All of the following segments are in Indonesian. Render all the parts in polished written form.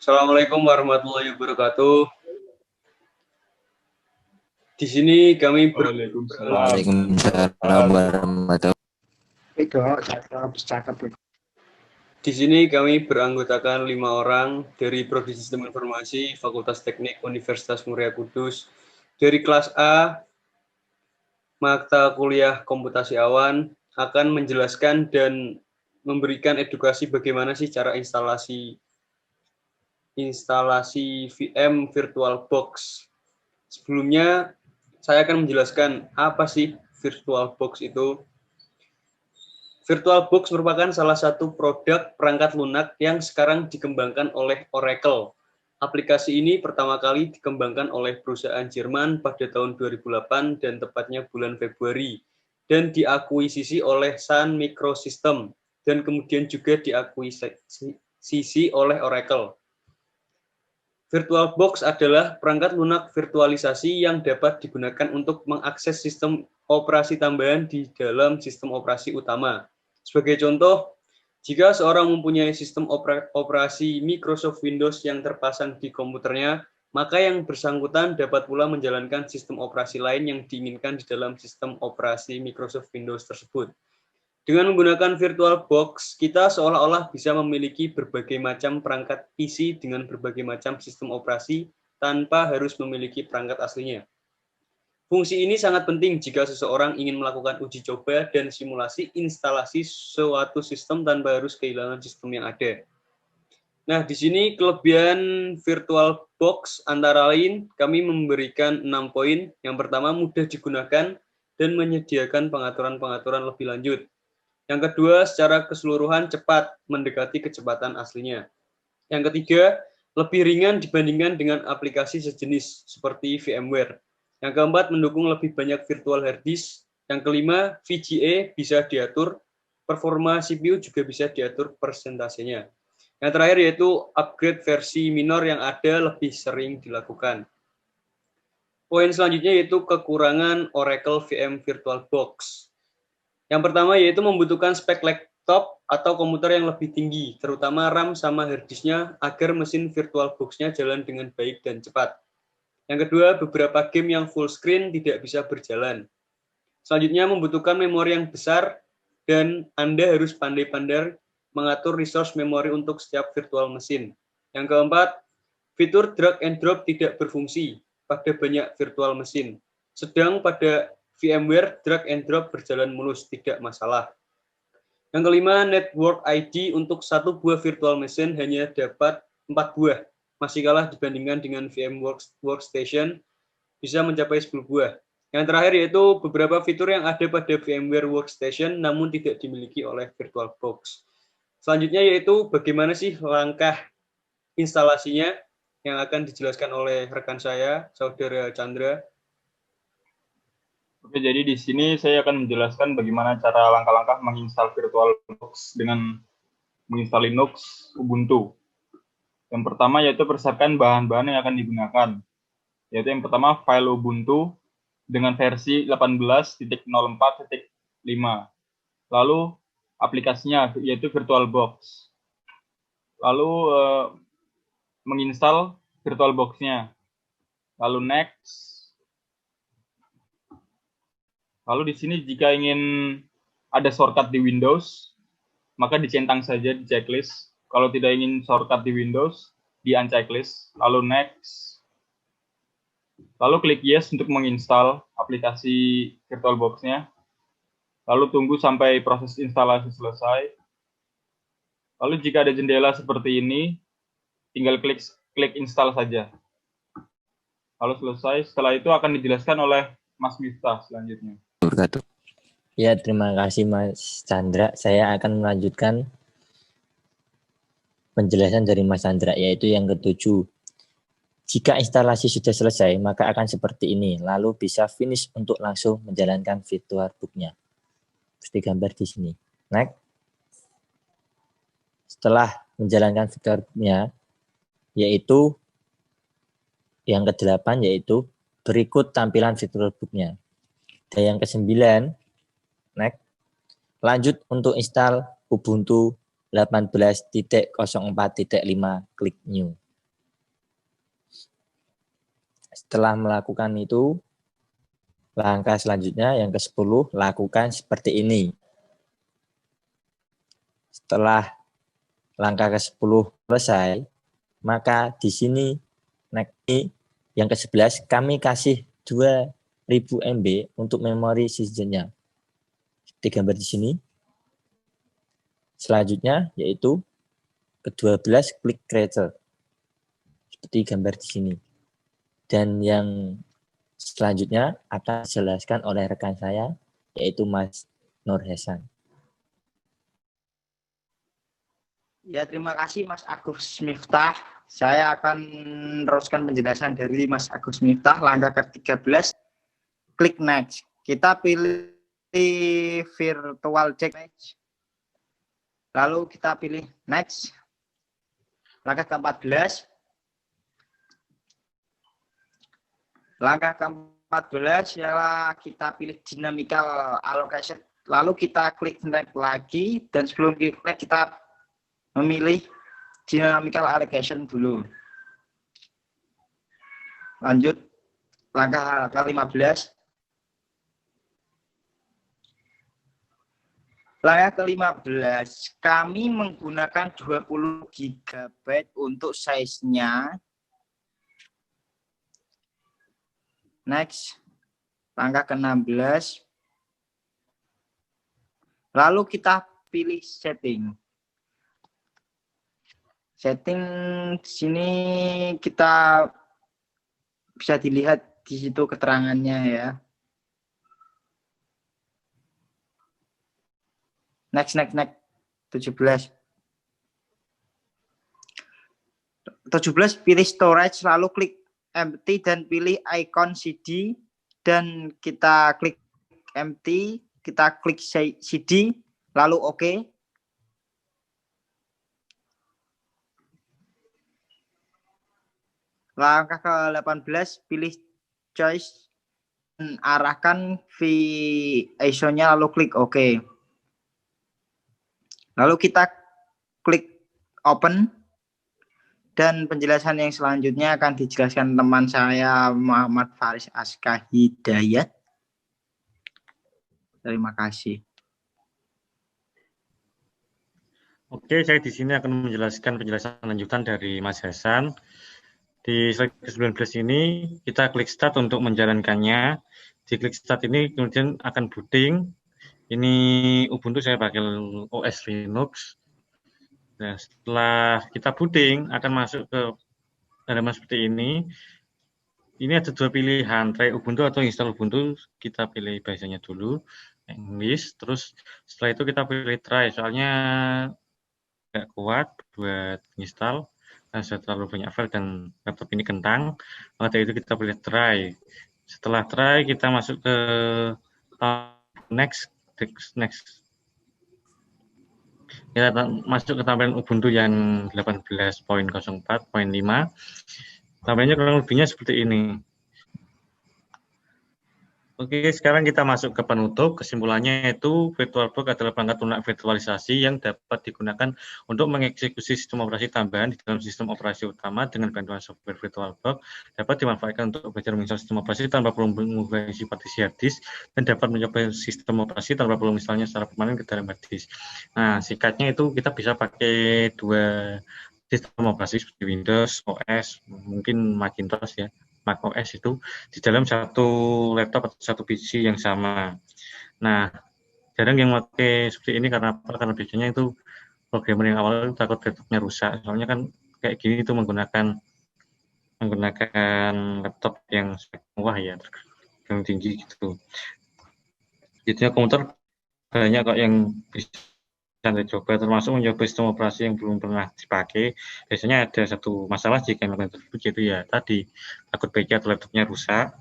Assalamualaikum warahmatullahi wabarakatuh. Di sini kami Waalaikumsalam warahmatullahi wabarakatuh. Di sini kami beranggotakan 5 orang dari Prodi Sistem Informasi Fakultas Teknik Universitas Muria Kudus dari kelas A mata kuliah komputasi awan akan menjelaskan dan memberikan edukasi bagaimana sih cara instalasi VM Virtual Box. Sebelumnya saya akan menjelaskan apa sih Virtual Box itu. VirtualBox merupakan salah satu produk perangkat lunak yang sekarang dikembangkan oleh Oracle. Aplikasi ini pertama kali dikembangkan oleh perusahaan Jerman pada tahun 2008 dan tepatnya bulan Februari, dan diakuisisi oleh Sun Microsystem, dan kemudian juga diakuisisi oleh Oracle. VirtualBox adalah perangkat lunak virtualisasi yang dapat digunakan untuk mengakses sistem operasi tambahan di dalam sistem operasi utama. Sebagai contoh, jika seorang mempunyai sistem operasi Microsoft Windows yang terpasang di komputernya, maka yang bersangkutan dapat pula menjalankan sistem operasi lain yang diinginkan di dalam sistem operasi Microsoft Windows tersebut. Dengan menggunakan VirtualBox, kita seolah-olah bisa memiliki berbagai macam perangkat PC dengan berbagai macam sistem operasi tanpa harus memiliki perangkat aslinya. Fungsi ini sangat penting jika seseorang ingin melakukan uji coba dan simulasi instalasi suatu sistem tanpa harus kehilangan sistem yang ada. Nah, di sini kelebihan VirtualBox antara lain kami memberikan 6 poin. Yang pertama, mudah digunakan dan menyediakan pengaturan-pengaturan lebih lanjut. Yang kedua, secara keseluruhan cepat, mendekati kecepatan aslinya. Yang ketiga, lebih ringan dibandingkan dengan aplikasi sejenis seperti VMware. Yang keempat, mendukung lebih banyak virtual hard disk. Yang kelima, VGA bisa diatur, performa CPU juga bisa diatur persentasenya. Yang terakhir yaitu upgrade versi minor yang ada lebih sering dilakukan. Poin selanjutnya yaitu kekurangan Oracle VM VirtualBox. Yang pertama yaitu membutuhkan spek laptop atau komputer yang lebih tinggi, terutama RAM sama hard disk-nya agar mesin VirtualBox-nya jalan dengan baik dan cepat. Yang kedua, beberapa game yang full screen tidak bisa berjalan. Selanjutnya, membutuhkan memori yang besar dan Anda harus pandai-pandai mengatur resource memori untuk setiap virtual mesin. Yang keempat, fitur drag and drop tidak berfungsi pada banyak virtual mesin. Sedang pada VMware, drag and drop berjalan mulus, tidak masalah. Yang kelima, network ID untuk satu buah virtual machine hanya dapat 4 buah, masih kalah dibandingkan dengan VM Workstation bisa mencapai 10 buah. Yang terakhir yaitu beberapa fitur yang ada pada VMware Workstation namun tidak dimiliki oleh VirtualBox. Selanjutnya yaitu bagaimana sih langkah instalasinya yang akan dijelaskan oleh rekan saya, Saudara Chandra. Oke, jadi di sini saya akan menjelaskan bagaimana cara langkah-langkah menginstal VirtualBox dengan menginstal Linux Ubuntu. Yang pertama yaitu persiapkan bahan-bahan yang akan digunakan. Yaitu yang pertama file Ubuntu dengan versi 18.04.5. Lalu aplikasinya yaitu VirtualBox. Lalu menginstal VirtualBox-nya. Lalu next. Lalu di sini jika ingin ada shortcut di Windows, maka dicentang saja di checklist. Kalau tidak ingin shortcut di Windows, di unchecklist. Lalu next. Lalu klik yes untuk menginstal aplikasi VirtualBox-nya. Lalu tunggu sampai proses instalasi selesai. Lalu jika ada jendela seperti ini, tinggal klik install saja. Lalu selesai. Setelah itu akan dijelaskan oleh Mas Miftah selanjutnya. Ya, terima kasih Mas Chandra. Saya akan melanjutkan penjelasan dari Mas Chandra, yaitu yang ketujuh. Jika instalasi sudah selesai, maka akan seperti ini. Lalu bisa finish untuk langsung menjalankan VirtualBox-nya. Seperti gambar di sini. Next. Setelah menjalankan VirtualBox-nya, yaitu yang ke-8, yaitu berikut tampilan VirtualBox-nya. Dan yang ke-9, next. Lanjut untuk install Ubuntu 18.04.5, klik New. Setelah melakukan itu, langkah selanjutnya yang ke-10, lakukan seperti ini. Setelah langkah ke-10 selesai, maka di sini yang ke-11 kami kasih 2000 MB untuk memori seasonnya. Seperti gambar di sini. Selanjutnya yaitu ke-12 klik creator. Seperti gambar di sini. Dan yang selanjutnya akan dijelaskan oleh rekan saya, yaitu Mas Nur Hasan. Ya, terima kasih Mas Agus Miftah. Saya akan meneruskan penjelasan dari Mas Agus Miftah. Langkah ke-13, klik next. Kita pilih virtual check next. Lalu kita pilih next. Langkah ke-14. Langkah ke-14 ialah kita pilih dynamical allocation. Lalu kita klik next lagi, dan sebelum klik next kita memilih dynamical allocation dulu. Lanjut langkah ke-15. Langkah ke-15, kami menggunakan 20 GB untuk size-nya. Next. Langkah ke-16. Lalu kita pilih setting. Setting sini kita bisa dilihat di situ keterangannya ya. Next. 17 pilih storage, lalu klik empty dan pilih icon CD, dan kita klik empty, kita klik CD, lalu OK. Langkah ke-18, pilih choice dan arahkan ISO-nya, lalu klik OK. Lalu kita klik open, dan penjelasan yang selanjutnya akan dijelaskan teman saya Muhammad Faris Aska Hidayat. Terima kasih. Oke, saya di sini akan menjelaskan penjelasan lanjutan dari Mas Hasan. Di slide ke-19 ini kita klik start untuk menjalankannya. Di klik start ini kemudian akan booting. Ini Ubuntu, saya pakai OS Linux. Nah, setelah kita booting akan masuk ke halaman seperti ini. Ini ada dua pilihan, try Ubuntu atau install Ubuntu. Kita pilih bahasanya dulu, English. Terus setelah itu kita pilih try, soalnya nggak kuat buat install. Nah, sudah terlalu banyak file dan laptop ini kentang. Maka dari itu kita pilih try. Setelah try kita masuk ke next. Kita masuk ke tampilan Ubuntu yang 18.04.5. Tampilannya kurang lebihnya seperti ini. Oke, sekarang kita masuk ke penutup. Kesimpulannya itu VirtualBox adalah perangkat lunak virtualisasi yang dapat digunakan untuk mengeksekusi sistem operasi tambahan di dalam sistem operasi utama dengan bantuan software VirtualBox. Dapat dimanfaatkan untuk belajar menginstal sistem operasi tanpa perlu mengubah partisi hard disk, dan dapat mencoba sistem operasi tanpa perlu misalnya secara permanen ke dalam hard disk. Nah, singkatnya itu kita bisa pakai dua sistem operasi seperti Windows, OS, mungkin Macintosh ya, Mac OS itu di dalam satu laptop atau satu PC yang sama. Nah, jarang yang pakai seperti ini karena apa? Karena biasanya itu programmer yang awal itu takut laptopnya rusak. Soalnya kan kayak gini itu menggunakan laptop yang mewah ya, yang tinggi gitu. Jadinya komputer banyak kok yang bisa Anda coba, termasuk mencoba sistem operasi yang belum pernah dipakai. Biasanya ada satu masalah jika melakukan tersebut, yaitu ya tadi takut PC atau laptopnya rusak.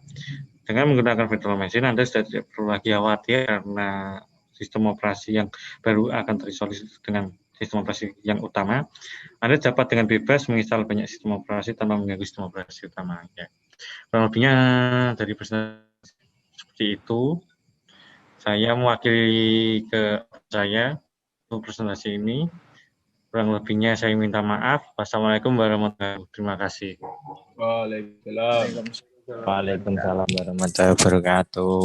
Dengan menggunakan virtual machine, Anda sudah tidak perlu lagi khawatir karena sistem operasi yang baru akan terisolasi dengan sistem operasi yang utama. Anda dapat dengan bebas menginstal banyak sistem operasi tanpa mengganggu sistem operasi utama. Ya. Kurang lebihnya dari presentasi seperti itu. Saya mewakili ke saya untuk presentasi ini. Kurang lebihnya saya minta maaf. Wassalamualaikum warahmatullahi wabarakatuh. Terima kasih. Waalaikumsalam. Waalaikumsalam warahmatullahi wabarakatuh.